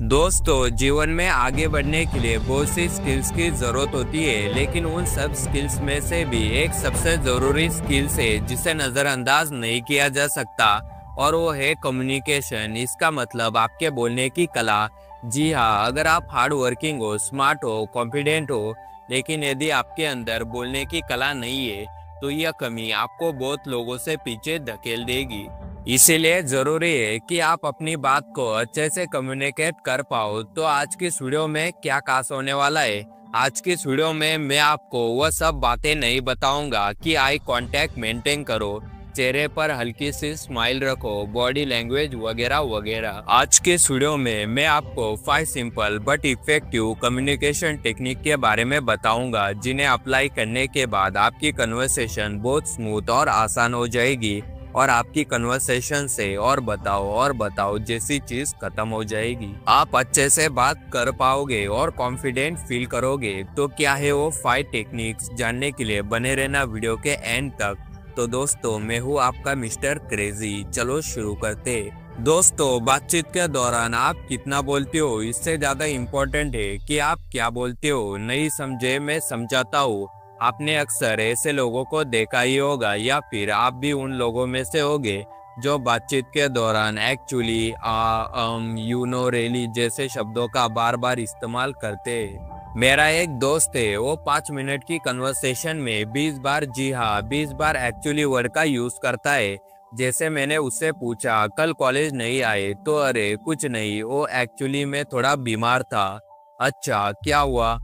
दोस्तों, जीवन में आगे बढ़ने के लिए बहुत सी स्किल्स की ज़रूरत होती है, लेकिन उन सब स्किल्स में से भी एक सबसे ज़रूरी स्किल्स है जिसे नज़रअंदाज नहीं किया जा सकता, और वो है कम्युनिकेशन। इसका मतलब आपके बोलने की कला। जी हाँ, अगर आप हार्ड वर्किंग हो, स्मार्ट हो, कॉन्फिडेंट हो, लेकिन यदि आपके अंदर बोलने की कला नहीं है, तो यह कमी आपको बहुत लोगों से पीछे धकेल देगी। इसीलिए जरूरी है कि आप अपनी बात को अच्छे से कम्युनिकेट कर पाओ। तो आज की इस वीडियो में क्या खास होने वाला है? आज की इस वीडियो में मैं आपको वह सब बातें नहीं बताऊंगा कि आई कांटेक्ट मेंटेन करो, चेहरे पर हल्की सी स्माइल रखो, बॉडी लैंग्वेज वगैरह वगैरह। आज के इस वीडियो में मैं आपको 5 simple but effective communication technique के बारे में बताऊंगा, जिन्हें अप्लाई करने के बाद आपकी कन्वर्सेशन बहुत स्मूथ और आसान हो जाएगी, और आपकी कन्वर्सेशन से और बताओ जैसी चीज खत्म हो जाएगी। आप अच्छे से बात कर पाओगे और कॉन्फिडेंट फील करोगे। तो क्या है वो 5 टेक्निक्स, जानने के लिए बने रहना वीडियो के एंड तक। तो दोस्तों, मैं हूँ आपका मिस्टर क्रेजी। चलो शुरू करते। दोस्तों, बातचीत के दौरान आप कितना बोलते हो, इससे ज्यादा इम्पोर्टेंट है कि आप क्या बोलते हो। नहीं समझे मैं समझाता हूँ। आपने अक्सर ऐसे लोगों को देखा ही होगा, या फिर आप भी उन लोगों में से होगे जो बातचीत के दौरान एक्चुअली, यू नो, रियली जैसे शब्दों का बार बार इस्तेमाल करते हैं। मेरा एक दोस्त है, वो 5 मिनट की कन्वर्सेशन में 20 बार जी हाँ 20 बार एक्चुअली वर्ड का यूज करता है। जैसे मैंने उससे पूछा कल कॉलेज नहीं आए, तो अरे कुछ नहीं, वो एक्चुअली मैं थोड़ा बीमार था। अच्छा, क्या हुआ?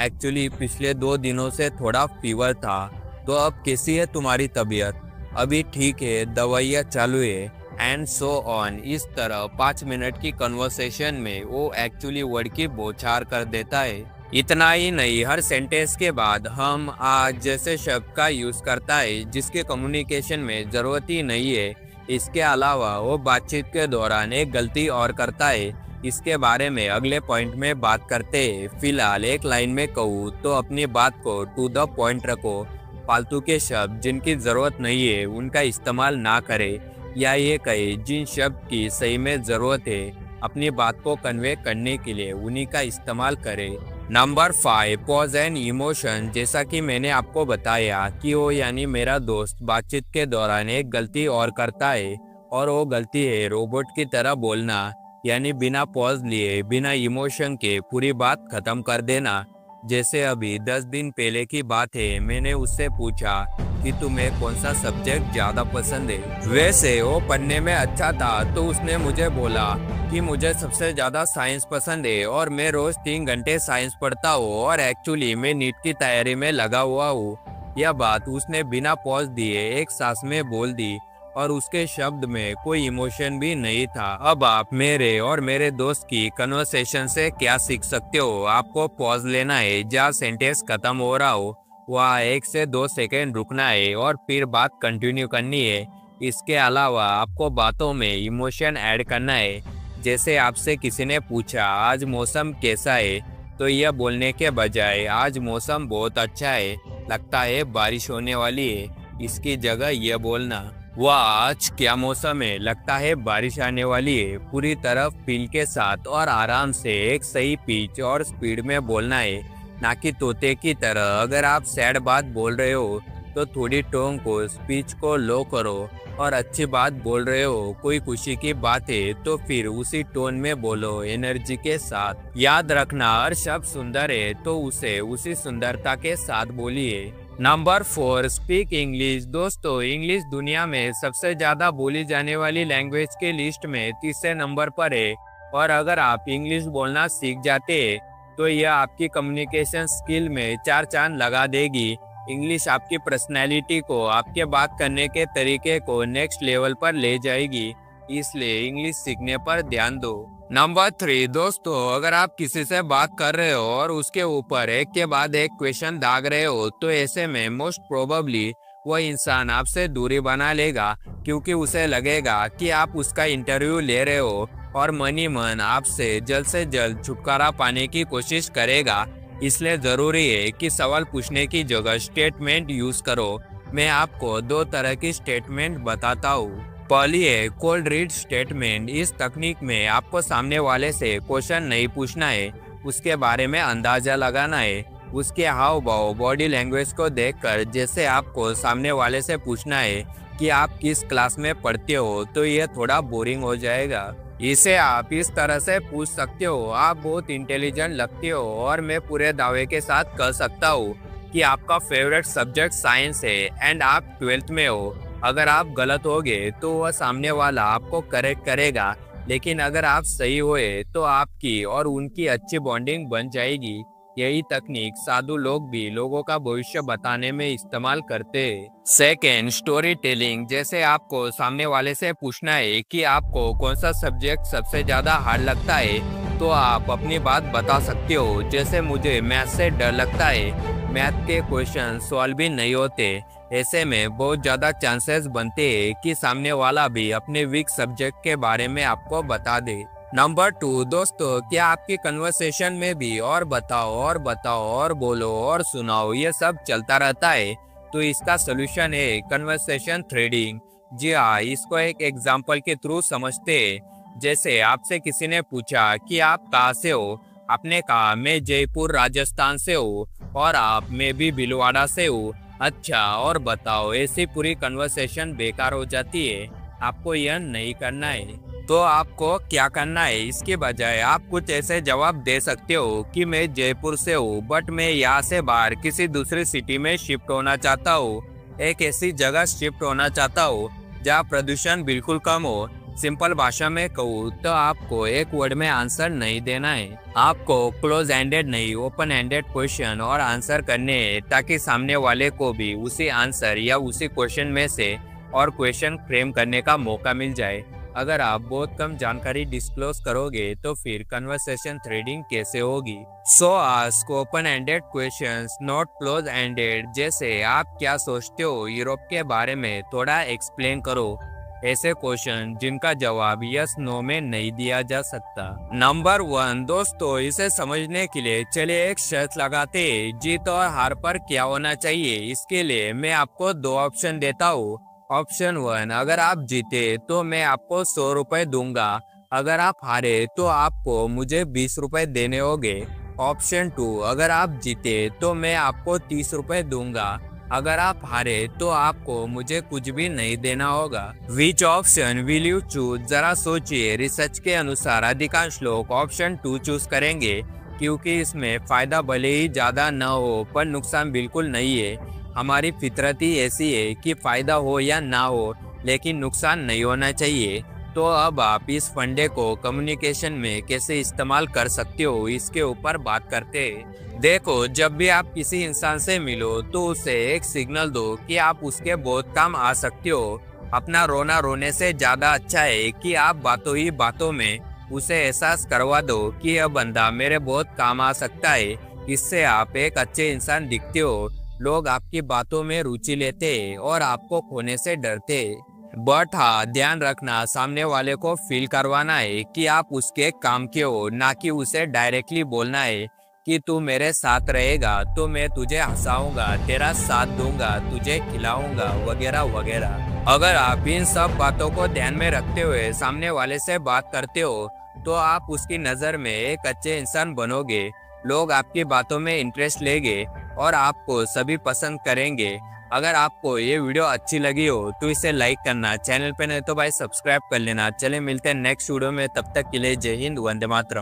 एक्चुअली पिछले 2 दिनों से थोड़ा फीवर था। तो अब कैसी है तुम्हारी तबीयत? अभी ठीक है, दवाइयाँ चालू है, एंड सो ऑन। इस तरह 5 मिनट की कन्वर्सेशन में वो एक्चुअली वर्ड की बौछार कर देता है। इतना ही नहीं, हर सेंटेंस के बाद हम आज जैसे शब्द का यूज करता है, जिसके कम्युनिकेशन में जरूरत ही नहीं है। इसके अलावा वो बातचीत के दौरान एक गलती और करता है। इसके बारे में अगले पॉइंट में बात करते हैं। फिलहाल एक लाइन में कहूँ तो अपनी बात को टू द पॉइंट रखो। फालतू के शब्द जिनकी जरूरत नहीं है उनका इस्तेमाल ना करें, या ये कहे जिन शब्द की सही में जरूरत है अपनी बात को कन्वे करने के लिए उन्हीं का इस्तेमाल करें। Number 5, pause and emotion. जैसा कि मैंने आपको बताया कि वो यानी मेरा दोस्त बातचीत के दौरान एक गलती और करता है, और वो गलती है रोबोट की तरह बोलना, यानी बिना पॉज लिए, बिना इमोशन के पूरी बात खत्म कर देना। जैसे अभी 10 दिन पहले की बात है, मैंने उससे पूछा कि तुम्हें कौन सा सब्जेक्ट ज्यादा पसंद है। वैसे वो पढ़ने में अच्छा था, तो उसने मुझे बोला कि मुझे सबसे ज्यादा साइंस पसंद है, और मैं रोज 3 घंटे साइंस पढ़ता हूँ, और एक्चुअली मैं नीट की तैयारी में लगा हुआ हूँ। यह बात उसने बिना पॉज दिए एक सांस में बोल दी, और उसके शब्द में कोई इमोशन भी नहीं था। अब आप मेरे और मेरे दोस्त की कन्वर्सेशन से क्या सीख सकते हो? आपको पॉज लेना है, जहाँ सेंटेंस खत्म हो रहा हो वहाँ 1 से 2 सेकेंड रुकना है, और फिर बात कंटिन्यू करनी है। इसके अलावा आपको बातों में इमोशन ऐड करना है। जैसे आपसे किसी ने पूछा आज मौसम कैसा है, तो यह बोलने के बजाय आज मौसम बहुत अच्छा है, लगता है बारिश होने वाली है, इसकी जगह यह बोलना वाह आज क्या मौसम है, लगता है बारिश आने वाली है, पूरी तरह फील के साथ और आराम से एक सही पिच और स्पीड में बोलना है, ना कि तोते की तरह। अगर आप सैड बात बोल रहे हो तो थोड़ी टोन को, स्पीच को लो करो, और अच्छी बात बोल रहे हो, कोई खुशी की बात है, तो फिर उसी टोन में बोलो, एनर्जी के साथ। याद रखना, हर शब्द सुंदर है तो उसे उसी सुंदरता के साथ बोलिए। Number 4, speak English. दोस्तों, इंग्लिश दुनिया में सबसे ज्यादा बोली जाने वाली लैंग्वेज के लिस्ट में तीसरे नंबर पर है, और अगर आप इंग्लिश बोलना सीख जाते हैं तो यह आपकी कम्युनिकेशन स्किल में 4 चांद लगा देगी। इंग्लिश आपकी पर्सनैलिटी को, आपके बात करने के तरीके को नेक्स्ट लेवल पर ले जाएगी, इसलिए इंग्लिश सीखने पर ध्यान दो। नंबर 3, दोस्तों, अगर आप किसी से बात कर रहे हो और उसके ऊपर एक के बाद एक क्वेश्चन दाग रहे हो, तो ऐसे में मोस्ट प्रोबेबली वह इंसान आपसे दूरी बना लेगा, क्योंकि उसे लगेगा कि आप उसका इंटरव्यू ले रहे हो, और मन ही मन आपसे जल्द से जल्द छुटकारा पाने की कोशिश करेगा। इसलिए जरूरी है कि सवाल पूछने की जगह स्टेटमेंट यूज करो। मैं आपको 2 तरह की स्टेटमेंट बताता हूँ। पहली है कोल्ड रीड स्टेटमेंट। इस तकनीक में आपको सामने वाले से क्वेश्चन नहीं पूछना है, उसके बारे में अंदाजा लगाना है। उसके हाव भाव, बॉडी लैंग्वेज को देखकर जैसे आपको सामने वाले से पूछना है कि आप किस क्लास में पढ़ते हो, तो यह थोड़ा बोरिंग हो जाएगा। इसे आप इस तरह से पूछ सकते हो, आप बहुत इंटेलिजेंट लगते हो और मैं पूरे दावे के साथ कह सकता हूँ कि आपका फेवरेट सब्जेक्ट साइंस है एंड आप 12th में हो। अगर आप गलत होगे तो वह सामने वाला आपको करेक्ट करेगा, लेकिन अगर आप सही हुए तो आपकी और उनकी अच्छी बॉन्डिंग बन जाएगी। यही तकनीक साधु लोग भी लोगों का भविष्य बताने में इस्तेमाल करते हैं। Second, story telling. जैसे आपको सामने वाले से पूछना है कि आपको कौन सा सब्जेक्ट सबसे ज्यादा हार्ड लगता है, तो आप अपनी बात बता सकते हो। जैसे मुझे मैथ से डर लगता है, मैथ के क्वेश्चन सॉल्व भी नहीं होते। ऐसे में बहुत ज्यादा चांसेस बनते हैं कि सामने वाला भी अपने वीक सब्जेक्ट के बारे में आपको बता दे। नंबर 2, दोस्तों, क्या आपकी कन्वर्सेशन में भी और बताओ और बोलो और सुनाओ ये सब चलता रहता है? तो इसका सोल्यूशन है कन्वर्सेशन थ्रेडिंग। जी हाँ, इसको एक एग्जांपल के थ्रू समझते हैं। जैसे आपसे किसी ने पूछा कि आप कहाँ से हो, आपने कहा मैं जयपुर राजस्थान से हूँ, और आप मैं भी भीलवाड़ा से हूँ। अच्छा, और बताओ। ऐसी पूरी कन्वर्सेशन बेकार हो जाती है। आपको यह नहीं करना है। तो आपको क्या करना है, इसके बजाय आप कुछ ऐसे जवाब दे सकते हो कि मैं जयपुर से हूँ, बट मैं यहाँ से बाहर किसी दूसरी सिटी में शिफ्ट होना चाहता हूँ। एक ऐसी जगह शिफ्ट होना चाहता हूँ जहाँ प्रदूषण बिल्कुल कम हो। सिंपल भाषा में कहूँ तो आपको एक वर्ड में आंसर नहीं देना है। आपको क्लोज एंडेड नहीं, ओपन एंडेड क्वेश्चन और आंसर करने हैं, ताकि सामने वाले को भी उसी आंसर या उसी क्वेश्चन में से और क्वेश्चन फ्रेम करने का मौका मिल जाए। अगर आप बहुत कम जानकारी डिस्क्लोज करोगे तो फिर कन्वर्सेशन थ्रेडिंग कैसे होगी? सो ask open ended questions, not close ended. जैसे आप क्या सोचते हो यूरोप के बारे में, थोड़ा एक्सप्लेन करो। ऐसे क्वेश्चन जिनका जवाब यस नो में नहीं दिया जा सकता। नंबर 1, दोस्तों, इसे समझने के लिए चलिए एक शर्त लगाते हैं। जीत और हार पर क्या होना चाहिए, इसके लिए मैं आपको 2 ऑप्शन देता हूँ। ऑप्शन 1, अगर आप जीते तो मैं आपको 100 रुपए दूंगा, अगर आप हारे तो आपको मुझे 20 रुपए देने होंगे। ऑप्शन 2, अगर आप जीते तो मैं आपको 30 रुपए दूंगा, अगर आप हारे तो आपको मुझे कुछ भी नहीं देना होगा। Which option will you choose? जरा सोचिए। रिसर्च के अनुसार अधिकांश लोग ऑप्शन 2 चूज करेंगे, क्योंकि इसमें फायदा भले ही ज्यादा न हो पर नुकसान बिल्कुल नहीं है। हमारी फितरत ही ऐसी है कि फायदा हो या ना हो, लेकिन नुकसान नहीं होना चाहिए। तो अब आप इस फंडे को कम्युनिकेशन में कैसे इस्तेमाल कर सकते हो, इसके ऊपर बात करते हैं। देखो, जब भी आप किसी इंसान से मिलो तो उसे एक सिग्नल दो कि आप उसके बहुत काम आ सकते हो। अपना रोना रोने से ज्यादा अच्छा है कि आप बातों ही बातों में उसे एहसास करवा दो कि यह बंदा मेरे बहुत काम आ सकता है। इससे आप एक अच्छे इंसान दिखते हो। लोग आपकी बातों में रुचि लेते हैं और आपको खोने से डरते हैं। बट हाँ, ध्यान रखना, सामने वाले को फील करवाना है कि आप उसके काम के हो, ना कि उसे डायरेक्टली बोलना है कि तू मेरे साथ रहेगा तो मैं तुझे हंसाऊंगा, तेरा साथ दूंगा, तुझे खिलाऊंगा, वगैरह वगैरह। अगर आप इन सब बातों को ध्यान में रखते हुए सामने वाले से बात करते हो तो आप उसकी नज़र में एक अच्छे इंसान बनोगे। लोग आपकी बातों में इंटरेस्ट लेंगे और आपको सभी पसंद करेंगे। अगर आपको ये वीडियो अच्छी लगी हो तो इसे लाइक करना, चैनल पे नहीं तो भाई सब्सक्राइब कर लेना। चले मिलते हैं नेक्स्ट वीडियो में, तब तक के लिए जय हिंद, वंदे मातरम।